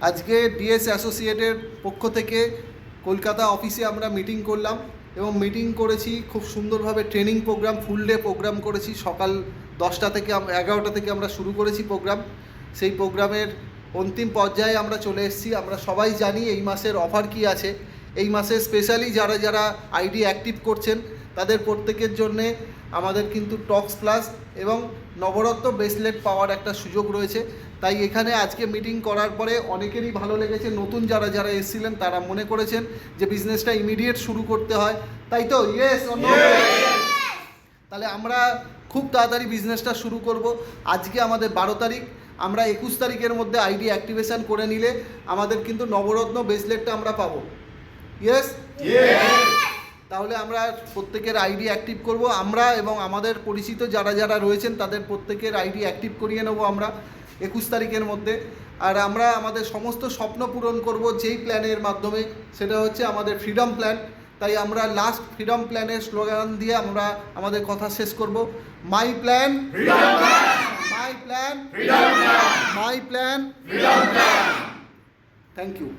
আজকে ডিএস অ্যাসোসিয়েটের পক্ষ থেকে কলকাতা অফিসে আমরা মিটিং করলাম এবং মিটিং করেছি খুব সুন্দরভাবে। ট্রেনিং প্রোগ্রাম, ফুল ডে প্রোগ্রাম করেছি। সকাল 10টা থেকে 11টা থেকে আমরা শুরু করেছি প্রোগ্রাম। সেই প্রোগ্রামের অন্তিম পর্যায়ে আমরা চলে এসেছি। আমরা সবাই জানি এই মাসের অফার কি আছে। এই মাসে স্পেশালি যারা যারা আইডি অ্যাক্টিভ করছেন তাদের প্রত্যেকের জন্যে আমাদের কিন্তু টক্স প্লাস এবং নবরত্ন ব্রেসলেট পাওয়ার একটা সুযোগ রয়েছে। তাই এখানে আজকে মিটিং করার পরে অনেকেরই ভালো লেগেছে। নতুন যারা যারা এসেছিলেন তারা মনে করেছেন যে বিজনেসটা ইমিডিয়েট শুরু করতে হয়, তাই তো? ইয়েস। তাহলে আমরা খুব তাড়াতাড়ি বিজনেসটা শুরু করব। আজকে আমাদের 12 তারিখ, আমরা 21 তারিখের মধ্যে আইডি অ্যাক্টিভেশন করে নিলে আমাদের কিন্তু নবরত্ন ব্রেসলেটটা আমরা পাবো। ইয়েস। তাহলে আমরা প্রত্যেকের আইডি অ্যাক্টিভ করব আমরা, এবং আমাদের পরিচিত যারা যারা রয়েছেন তাদের প্রত্যেকের আইডি অ্যাক্টিভ করিয়ে নেব আমরা 21 তারিখের মধ্যে। আর আমরা আমাদের সমস্ত স্বপ্ন পূরণ করব যেই প্ল্যানের মাধ্যমে, সেটা হচ্ছে আমাদের ফ্রিডম প্ল্যান। তাই আমরা লাস্ট ফ্রিডম প্ল্যানের স্লোগান দিয়ে আমরা আমাদের কথা শেষ করব। My plan, my plan, my plan. Thank you.